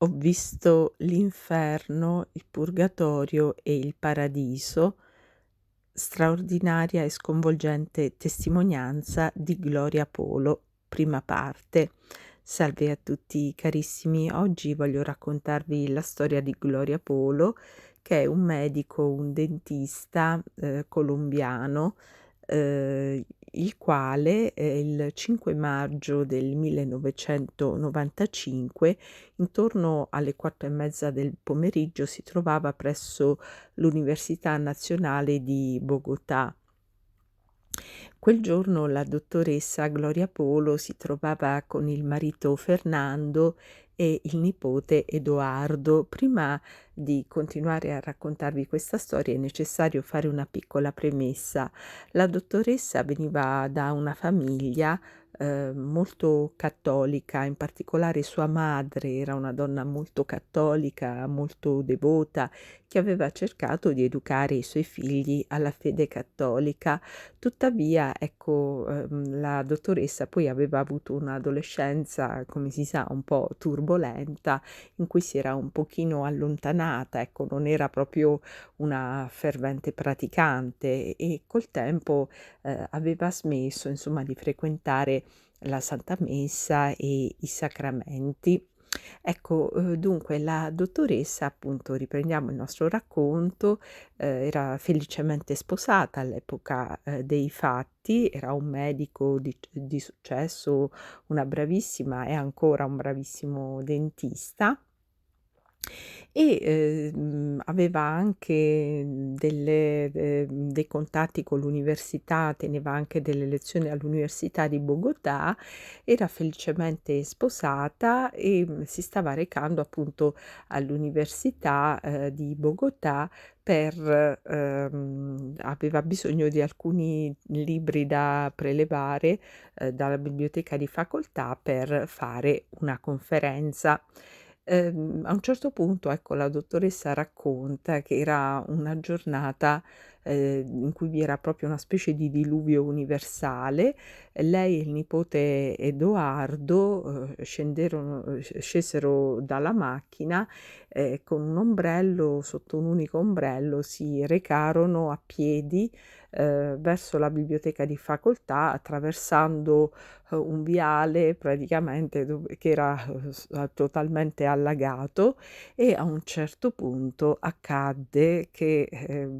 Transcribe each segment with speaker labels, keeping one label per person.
Speaker 1: Ho visto l'inferno, il purgatorio e il paradiso, straordinaria e sconvolgente testimonianza di Gloria Polo, prima parte. Salve a tutti carissimi, oggi voglio raccontarvi la storia di Gloria Polo, che è un medico, un dentista colombiano, il quale il 5 maggio del 1995, intorno alle 4 e mezza del pomeriggio, si trovava presso l'Università Nazionale di Bogotà. Quel giorno la dottoressa Gloria Polo si trovava con il marito Fernando e il nipote Edoardo. Prima di continuare a raccontarvi questa storia è necessario fare una piccola premessa. La dottoressa veniva da una famiglia molto cattolica, in particolare sua madre era una donna molto cattolica, molto devota, che aveva cercato di educare i suoi figli alla fede cattolica. Tuttavia, ecco, la dottoressa poi aveva avuto un'adolescenza, come si sa, un po' turbolenta, in cui si era un pochino allontanata, ecco, non era proprio una fervente praticante e col tempo, aveva smesso, insomma, di frequentare la Santa Messa e i sacramenti. Ecco, dunque la dottoressa, appunto, riprendiamo il nostro racconto, era felicemente sposata all'epoca, dei fatti, era un medico di successo, una bravissima e ancora un bravissimo dentista e, aveva anche, dei contatti con l'università, teneva anche delle lezioni all'università di Bogotà, era felicemente sposata e, si stava recando appunto all'università, di Bogotà per aveva bisogno di alcuni libri da prelevare, dalla biblioteca di facoltà per fare una conferenza. A un certo punto, ecco, la dottoressa racconta che era una giornata, in cui vi era proprio una specie di diluvio universale. Lei e il nipote Edoardo, scesero dalla macchina, con un ombrello, sotto un unico ombrello si recarono a piedi, verso la biblioteca di facoltà, attraversando un viale praticamente che era totalmente allagato, e a un certo punto accadde che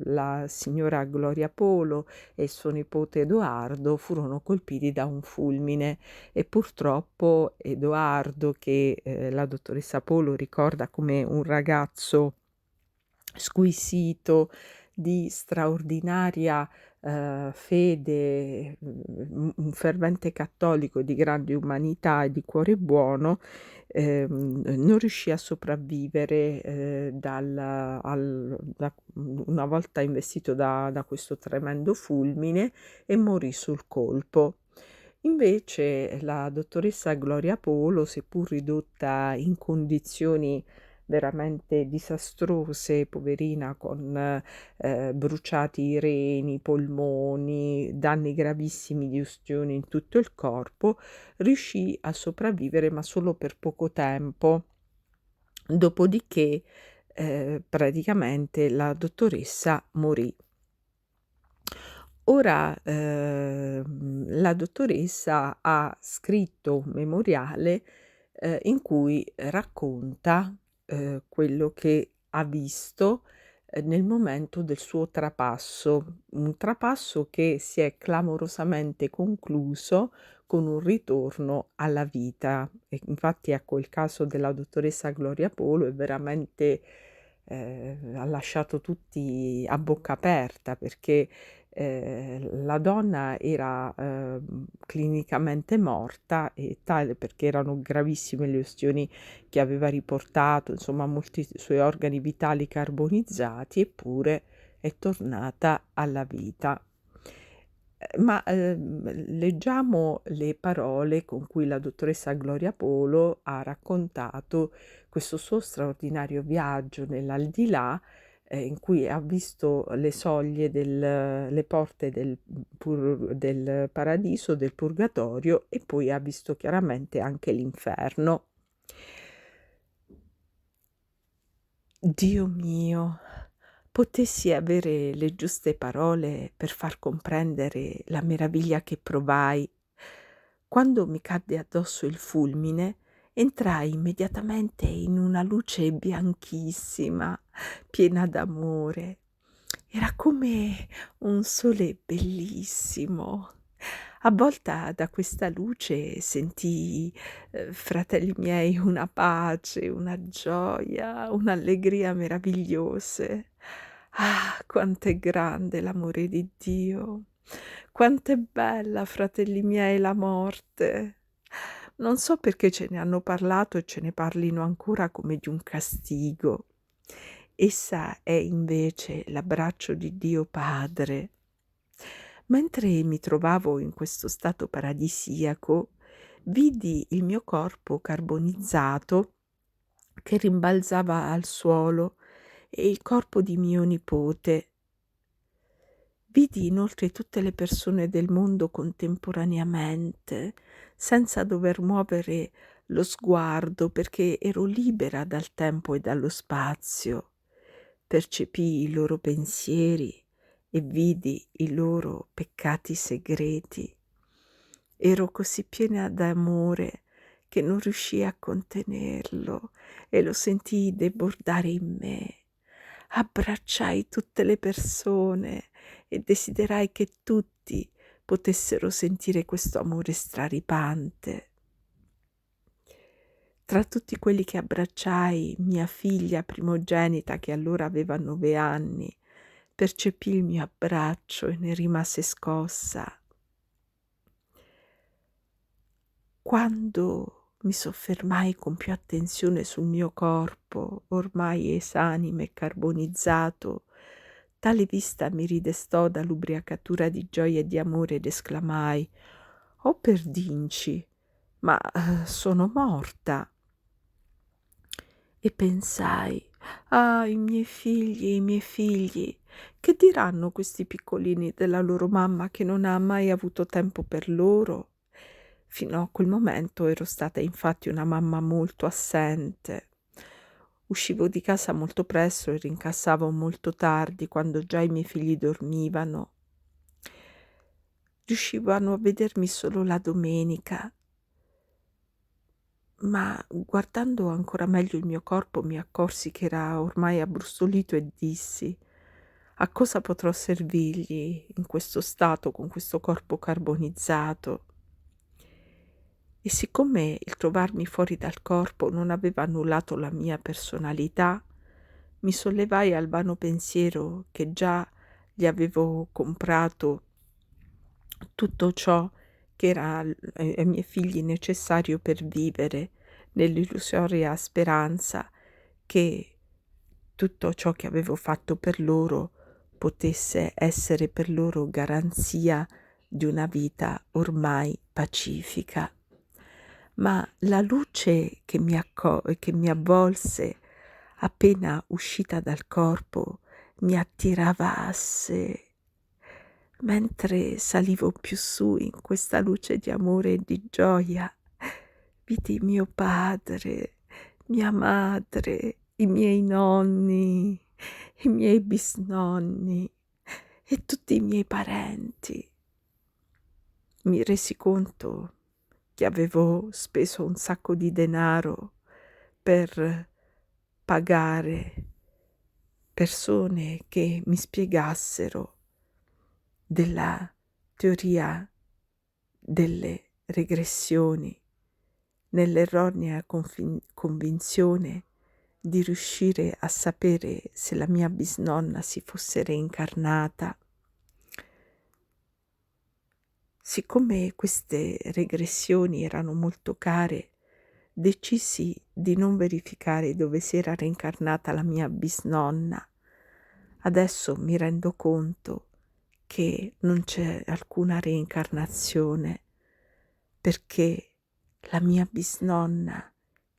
Speaker 1: la signora Gloria Polo e il suo nipote Edoardo furono colpiti da un fulmine e purtroppo Edoardo, che la dottoressa Polo ricorda come un ragazzo squisito, di straordinaria, fede, un fervente cattolico di grande umanità e di cuore buono, non riuscì a sopravvivere, una volta investito da questo tremendo fulmine, e morì sul colpo. Invece la dottoressa Gloria Polo, seppur ridotta in condizioni veramente disastrose, poverina, con bruciati i reni, i polmoni, danni gravissimi di ustioni in tutto il corpo, riuscì a sopravvivere, ma solo per poco tempo. Dopodiché, praticamente la dottoressa morì. Ora, la dottoressa ha scritto un memoriale, in cui racconta, quello che ha visto, nel momento del suo trapasso, un trapasso che si è clamorosamente concluso con un ritorno alla vita. E infatti, ecco, il caso della dottoressa Gloria Polo è veramente ha lasciato tutti a bocca aperta, perché la donna era, clinicamente morta, e tale perché erano gravissime le ustioni che aveva riportato, insomma molti suoi organi vitali carbonizzati, eppure è tornata alla vita. Leggiamo le parole con cui la dottoressa Gloria Polo ha raccontato questo suo straordinario viaggio nell'aldilà, in cui ha visto le soglie le porte del paradiso, del purgatorio, e poi ha visto chiaramente anche l'inferno. Dio mio, potessi avere le giuste parole per far comprendere la meraviglia che provai. Quando mi cadde addosso il fulmine, entrai immediatamente in una luce bianchissima, piena d'amore. Era come un sole bellissimo. Avvolta da questa luce sentii, fratelli miei, una pace, una gioia, un'allegria meravigliose. Ah, quanto è grande l'amore di Dio! Quanto è bella, fratelli miei, la morte! Non so perché ce ne hanno parlato e ce ne parlino ancora come di un castigo. Essa è invece l'abbraccio di Dio Padre. Mentre mi trovavo in questo stato paradisiaco, vidi il mio corpo carbonizzato che rimbalzava al suolo e il corpo di mio nipote. Vidi inoltre tutte le persone del mondo contemporaneamente, senza dover muovere lo sguardo perché ero libera dal tempo e dallo spazio. Percepii i loro pensieri e vidi i loro peccati segreti. Ero così piena d'amore che non riuscii a contenerlo e lo sentii debordare in me. Abbracciai tutte le persone e desiderai che tutti potessero sentire questo amore straripante. Tra tutti quelli che abbracciai, mia figlia primogenita, che allora aveva 9 anni, percepì il mio abbraccio e ne rimase scossa. Quando mi soffermai con più attenzione sul mio corpo, ormai esanime e carbonizzato, tale vista mi ridestò dall'ubriacatura di gioia e di amore ed esclamai: «Oh perdinci, ma sono morta!» E pensai: «Ah, i miei figli, che diranno questi piccolini della loro mamma che non ha mai avuto tempo per loro?» Fino a quel momento ero stata infatti una mamma molto assente. Uscivo di casa molto presto e rincassavo molto tardi, quando già i miei figli dormivano. Riuscivano a vedermi solo la domenica, ma guardando ancora meglio il mio corpo mi accorsi che era ormai abbrustolito e dissi: «A cosa potrò servirgli in questo stato, con questo corpo carbonizzato?» E siccome il trovarmi fuori dal corpo non aveva annullato la mia personalità, mi sollevai al vano pensiero che già gli avevo comprato tutto ciò che era ai miei figli necessario per vivere, nell'illusoria speranza che tutto ciò che avevo fatto per loro potesse essere per loro garanzia di una vita ormai pacifica. Ma la luce che mi avvolse appena uscita dal corpo mi attirava a sé. Mentre salivo più su in questa luce di amore e di gioia, vidi mio padre, mia madre, i miei nonni, i miei bisnonni e tutti i miei parenti. Mi resi conto che avevo speso un sacco di denaro per pagare persone che mi spiegassero della teoria delle regressioni, nell'erronea convinzione di riuscire a sapere se la mia bisnonna si fosse reincarnata. Siccome queste regressioni erano molto care, decisi di non verificare dove si era reincarnata la mia bisnonna. Adesso mi rendo conto che non c'è alcuna reincarnazione, perché la mia bisnonna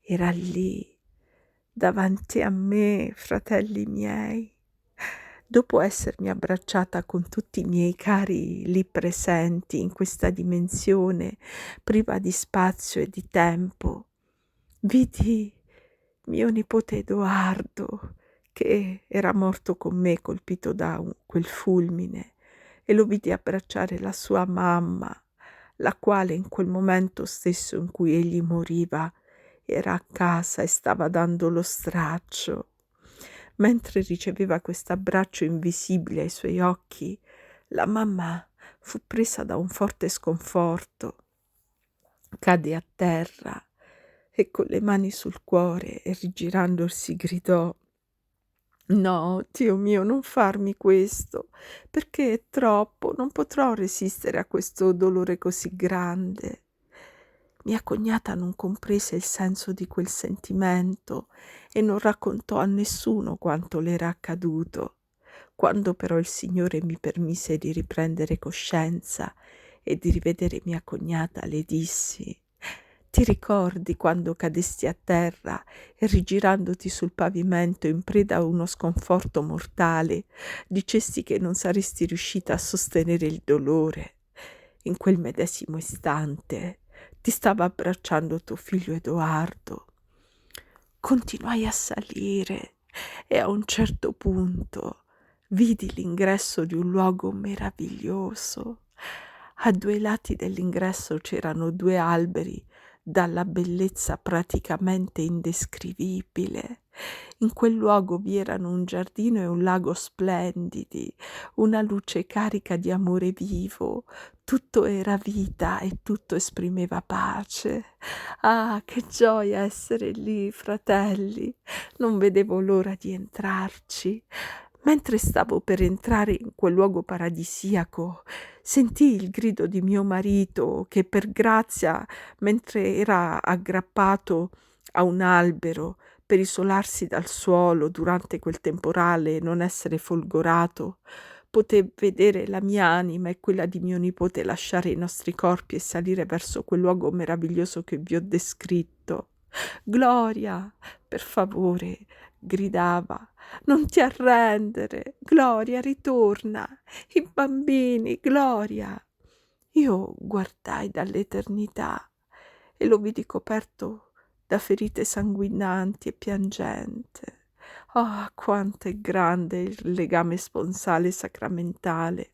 Speaker 1: era lì, davanti a me, fratelli miei. Dopo essermi abbracciata con tutti i miei cari lì presenti in questa dimensione, priva di spazio e di tempo, vidi mio nipote Edoardo che era morto con me colpito da quel fulmine, e lo vidi abbracciare la sua mamma, la quale in quel momento stesso in cui egli moriva era a casa e stava dando lo straccio. Mentre riceveva quest'abbraccio invisibile ai suoi occhi, la mamma fu presa da un forte sconforto, cadde a terra e con le mani sul cuore e rigirandosi gridò: "No, Dio mio, non farmi questo, perché è troppo, non potrò resistere a questo dolore così grande." Mia cognata non comprese il senso di quel sentimento e non raccontò a nessuno quanto le era accaduto. Quando però il Signore mi permise di riprendere coscienza e di rivedere mia cognata, le dissi: "Ti ricordi quando cadesti a terra e rigirandoti sul pavimento in preda a uno sconforto mortale, dicesti che non saresti riuscita a sostenere il dolore? In quel medesimo istante ti stava abbracciando tuo figlio Edoardo." Continuai a salire e a un certo punto vidi l'ingresso di un luogo meraviglioso. A 2 lati dell'ingresso c'erano 2 alberi dalla bellezza praticamente indescrivibile. In quel luogo vi erano un giardino e un lago splendidi, una luce carica di amore vivo, tutto era vita e tutto esprimeva pace. Ah, che gioia essere lì, fratelli! Non vedevo l'ora di entrarci. Mentre stavo per entrare in quel luogo paradisiaco, sentii il grido di mio marito che per grazia, mentre era aggrappato a un albero per isolarsi dal suolo durante quel temporale e non essere folgorato, poté vedere la mia anima e quella di mio nipote lasciare i nostri corpi e salire verso quel luogo meraviglioso che vi ho descritto. "Gloria, per favore", gridava, "non ti arrendere. Gloria, ritorna. I bambini, Gloria." Io guardai dall'eternità e lo vidi coperto da ferite sanguinanti e piangente. Ah, quanto è grande il legame sponsale sacramentale!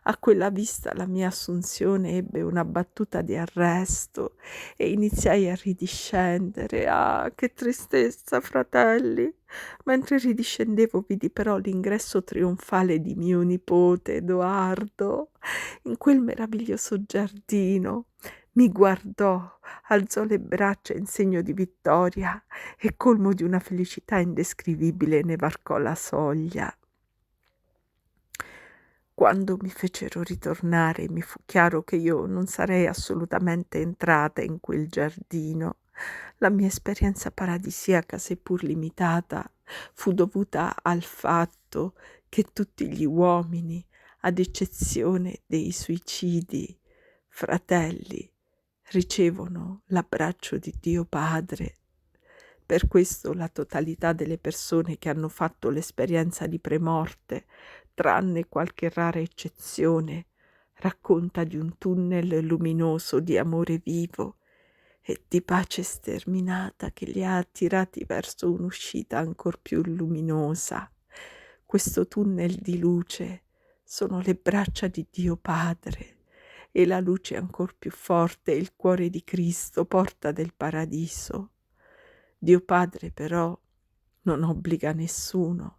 Speaker 1: A quella vista la mia assunzione ebbe una battuta di arresto e iniziai a ridiscendere. Ah, che tristezza, fratelli! Mentre ridiscendevo vidi però l'ingresso trionfale di mio nipote Edoardo in quel meraviglioso giardino. Mi guardò, alzò le braccia in segno di vittoria e, colmo di una felicità indescrivibile, ne varcò la soglia. Quando mi fecero ritornare mi fu chiaro che io non sarei assolutamente entrata in quel giardino. La mia esperienza paradisiaca, seppur limitata, fu dovuta al fatto che tutti gli uomini, ad eccezione dei suicidi, fratelli, ricevono l'abbraccio di Dio Padre. Per questo la totalità delle persone che hanno fatto l'esperienza di premorte, tranne qualche rara eccezione, racconta di un tunnel luminoso di amore vivo e di pace sterminata che li ha attirati verso un'uscita ancor più luminosa. Questo tunnel di luce sono le braccia di Dio Padre, e la luce ancor più forte è il cuore di Cristo, porta del paradiso. Dio Padre però non obbliga nessuno,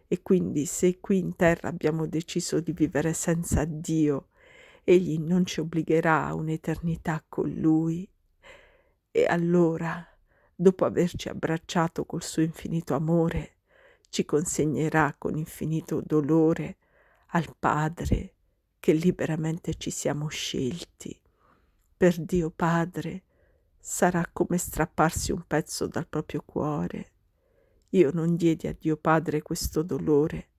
Speaker 1: e quindi se qui in terra abbiamo deciso di vivere senza Dio, Egli non ci obbligherà a un'eternità con Lui. E allora, dopo averci abbracciato col suo infinito amore, ci consegnerà con infinito dolore al Padre che liberamente ci siamo scelti. Per Dio Padre sarà come strapparsi un pezzo dal proprio cuore. Io non diedi a Dio Padre questo dolore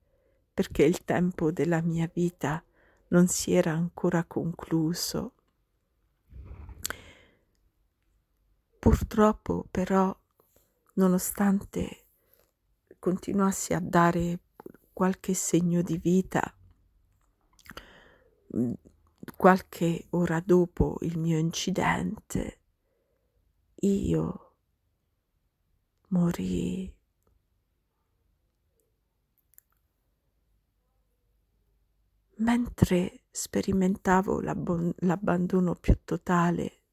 Speaker 1: perché il tempo della mia vita non si era ancora concluso. Purtroppo però, nonostante continuassi a dare qualche segno di vita, qualche ora dopo il mio incidente, io morii. mentre sperimentavo l'abbandono più totale,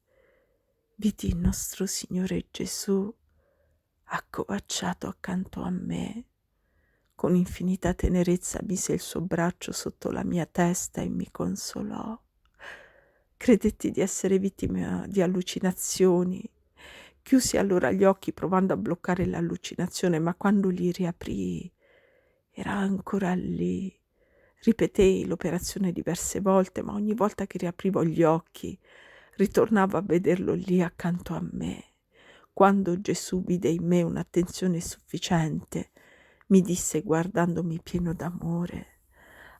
Speaker 1: vidi il nostro Signore Gesù accovacciato accanto a me. Con infinita tenerezza mise il suo braccio sotto la mia testa e mi consolò. Credetti di essere vittima di allucinazioni. Chiusi allora gli occhi provando a bloccare l'allucinazione, ma quando li riaprii era ancora lì. Ripetei l'operazione diverse volte, ma ogni volta che riaprivo gli occhi ritornavo a vederlo lì accanto a me. Quando Gesù vide in me un'attenzione sufficiente, mi disse guardandomi pieno d'amore: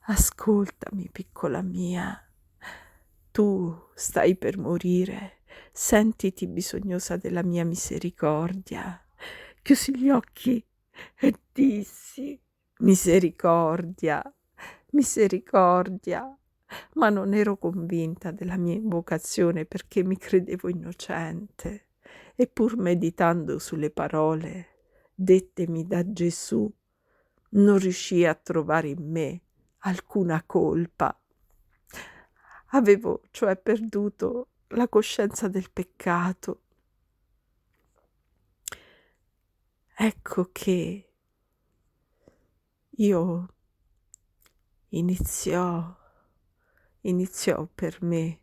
Speaker 1: «Ascoltami, piccola mia, tu stai per morire, sentiti bisognosa della mia misericordia». Chiusi gli occhi e dissi: «Misericordia, misericordia». Ma non ero convinta della mia invocazione perché mi credevo innocente. E pur meditando sulle parole dettemi da Gesù, non riuscii a trovare in me alcuna colpa. Avevo cioè perduto la coscienza del peccato. Ecco che io iniziò per me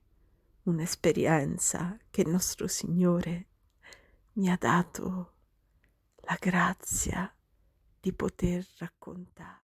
Speaker 1: un'esperienza che il nostro Signore mi ha dato la grazia di poter raccontare.